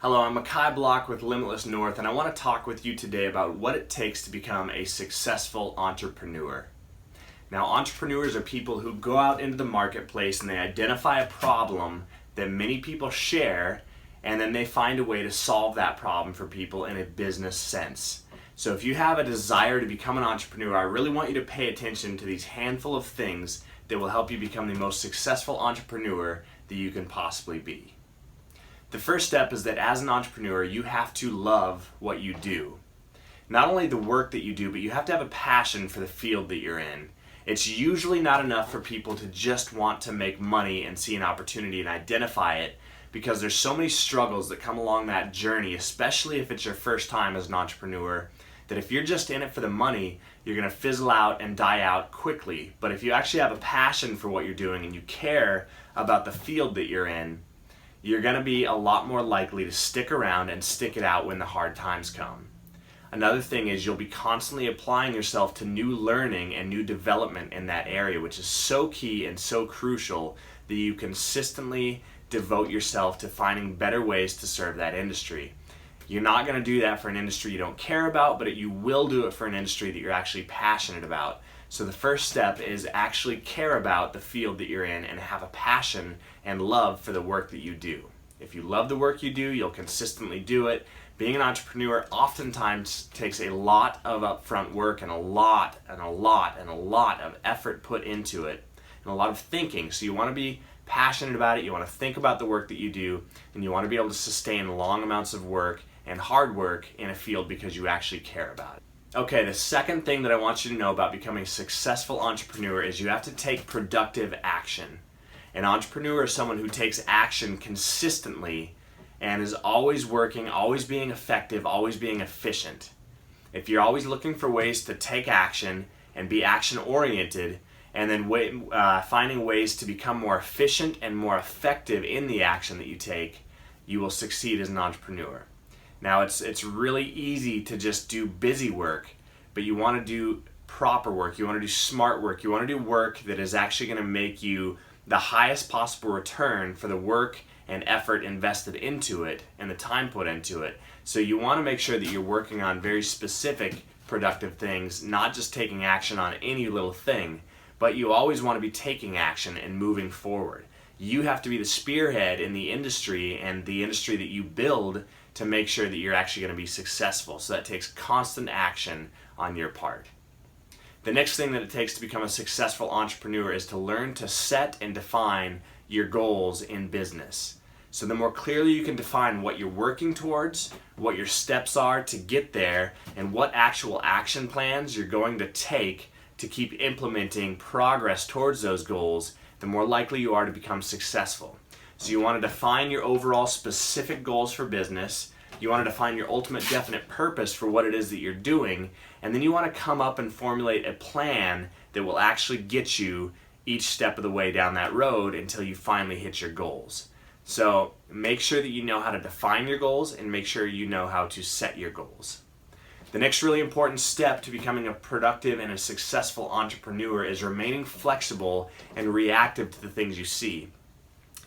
Hello, I'm Makai Block with Limitless North, and I want to talk with you today about what it takes to become a successful entrepreneur. Now, entrepreneurs are people who go out into the marketplace and they identify a problem that many people share, and then they find a way to solve that problem for people in a business sense. So if you have a desire to become an entrepreneur, I really want you to pay attention to these handful of things that will help you become the most successful entrepreneur that you can possibly be. The first step is that as an entrepreneur, you have to love what you do. Not only the work that you do, but you have to have a passion for the field that you're in. It's usually not enough for people to just want to make money and see an opportunity and identify it, because there's so many struggles that come along that journey, especially if it's your first time as an entrepreneur, that if you're just in it for the money, you're going to fizzle out and die out quickly. But if you actually have a passion for what you're doing and you care about the field that you're in, you're going to be a lot more likely to stick around and stick it out when the hard times come. Another thing is you'll be constantly applying yourself to new learning and new development in that area, which is so key and so crucial that you consistently devote yourself to finding better ways to serve that industry. You're not going to do that for an industry you don't care about, but you will do it for an industry that you're actually passionate about. So the first step is actually care about the field that you're in and have a passion and love for the work that you do. If you love the work you do, you'll consistently do it. Being an entrepreneur oftentimes takes a lot of upfront work and a lot of effort put into it and a lot of thinking. So you want to be passionate about it, you want to think about the work that you do, and you want to be able to sustain long amounts of work and hard work in a field because you actually care about it. Okay, the second thing that I want you to know about becoming a successful entrepreneur is you have to take productive action. An entrepreneur is someone who takes action consistently and is always working, always being effective, always being efficient. If you're always looking for ways to take action and be action-oriented, and then finding ways to become more efficient and more effective in the action that you take, you will succeed as an entrepreneur. Now, it's really easy to just do busy work, but you want to do proper work, you want to do smart work, you want to do work that is actually going to make you the highest possible return for the work and effort invested into it and the time put into it. So you want to make sure that you're working on very specific productive things, not just taking action on any little thing, but you always want to be taking action and moving forward. You have to be the spearhead in the industry and the industry that you build to make sure that you're actually going to be successful. So that takes constant action on your part. The next thing that it takes to become a successful entrepreneur is to learn to set and define your goals in business. So the more clearly you can define what you're working towards, what your steps are to get there, and what actual action plans you're going to take to keep implementing progress towards those goals, the more likely you are to become successful. So you want to define your overall specific goals for business, you want to define your ultimate definite purpose for what it is that you're doing, and then you want to come up and formulate a plan that will actually get you each step of the way down that road until you finally hit your goals. So make sure that you know how to define your goals and make sure you know how to set your goals. The next really important step to becoming a productive and a successful entrepreneur is remaining flexible and reactive to the things you see.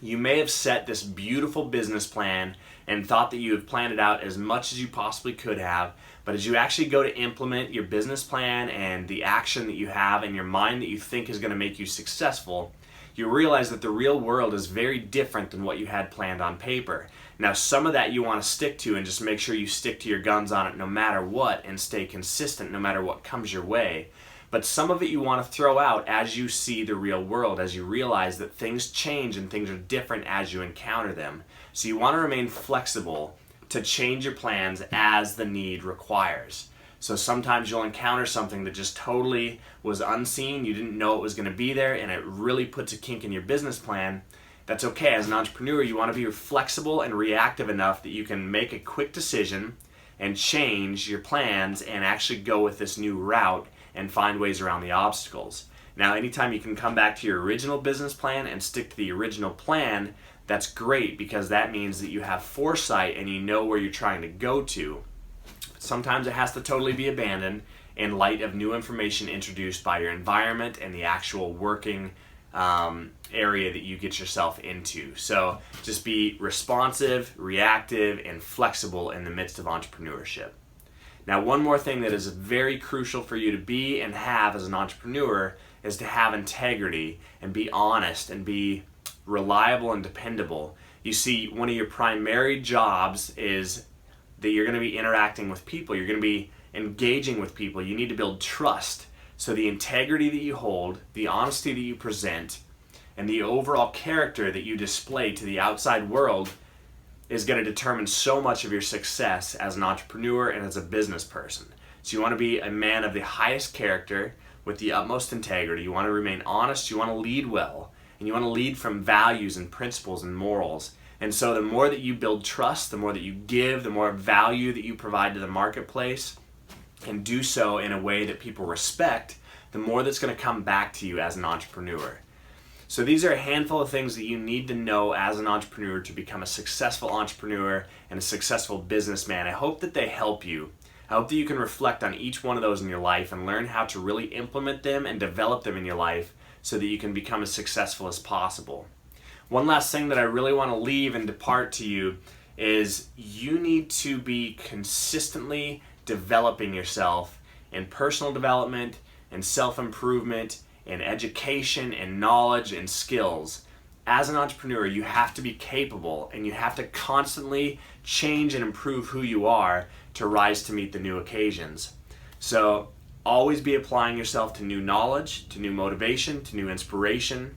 You may have set this beautiful business plan and thought that you have planned it out as much as you possibly could have, but as you actually go to implement your business plan and the action that you have in your mind that you think is going to make you successful, you realize that the real world is very different than what you had planned on paper. Now, some of that you want to stick to and just make sure you stick to your guns on it no matter what and stay consistent no matter what comes your way. But some of it you want to throw out as you see the real world, as you realize that things change and things are different as you encounter them. So you want to remain flexible to change your plans as the need requires. So sometimes you'll encounter something that just totally was unseen, you didn't know it was going to be there, and it really puts a kink in your business plan. That's okay. As an entrepreneur, you want to be flexible and reactive enough that you can make a quick decision and change your plans and actually go with this new route and find ways around the obstacles. Now, anytime you can come back to your original business plan and stick to the original plan, that's great, because that means that you have foresight and you know where you're trying to go to. Sometimes it has to totally be abandoned in light of new information introduced by your environment and the actual working area that you get yourself into. So just be responsive, reactive, and flexible in the midst of entrepreneurship. Now, one more thing that is very crucial for you to be and have as an entrepreneur is to have integrity and be honest and be reliable and dependable. You see, one of your primary jobs is that you're going to be interacting with people. You're going to be engaging with people. You need to build trust. So the integrity that you hold, the honesty that you present, and the overall character that you display to the outside world is going to determine so much of your success as an entrepreneur and as a business person. So you want to be a man of the highest character with the utmost integrity. You want to remain honest. You want to lead well. And you want to lead from values and principles and morals. And so the more that you build trust, the more that you give, the more value that you provide to the marketplace, and do so in a way that people respect, the more that's going to come back to you as an entrepreneur. So these are a handful of things that you need to know as an entrepreneur to become a successful entrepreneur and a successful businessman. I hope that they help you. I hope that you can reflect on each one of those in your life and learn how to really implement them and develop them in your life so that you can become as successful as possible. One last thing that I really want to leave and depart to you is you need to be consistently developing yourself in personal development and self-improvement and education and knowledge and skills. As an entrepreneur, you have to be capable and you have to constantly change and improve who you are to rise to meet the new occasions. So always be applying yourself to new knowledge, to new motivation, to new inspiration,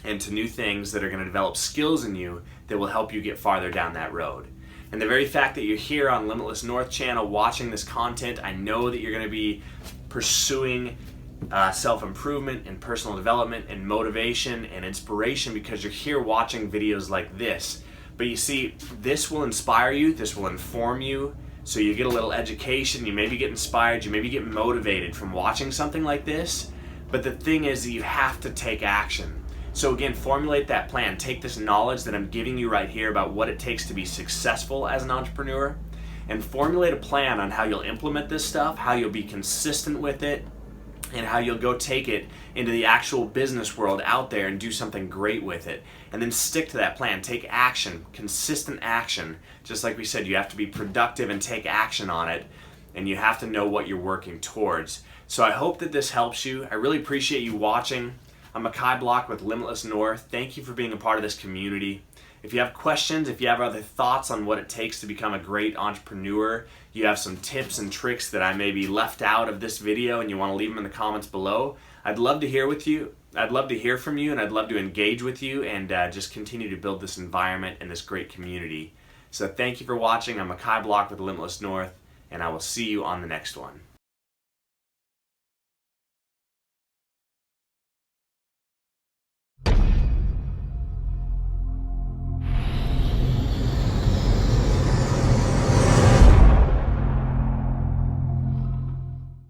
and to new things that are going to develop skills in you that will help you get farther down that road. And the very fact that you're here on Limitless North channel watching this content, I know that you're going to be pursuing self-improvement and personal development and motivation and inspiration because you're here watching videos like this. But you see, this will inspire you, this will inform you, so you get a little education, you maybe get inspired, you maybe get motivated from watching something like this. But the thing is that you have to take action. So again, formulate that plan. Take this knowledge that I'm giving you right here about what it takes to be successful as an entrepreneur and formulate a plan on how you'll implement this stuff, how you'll be consistent with it, and how you'll go take it into the actual business world out there and do something great with it. And then stick to that plan. Take action, consistent action. Just like we said, you have to be productive and take action on it, and you have to know what you're working towards. So I hope that this helps you. I really appreciate you watching. I'm Makai Block with Limitless North. Thank you for being a part of this community. If you have questions, if you have other thoughts on what it takes to become a great entrepreneur, you have some tips and tricks that I maybe left out of this video and you want to leave them in the comments below, I'd love to hear with you. I'd love to hear from you, and I'd love to engage with you and just continue to build this environment and this great community. So thank you for watching. I'm Makai Block with Limitless North, and I will see you on the next one.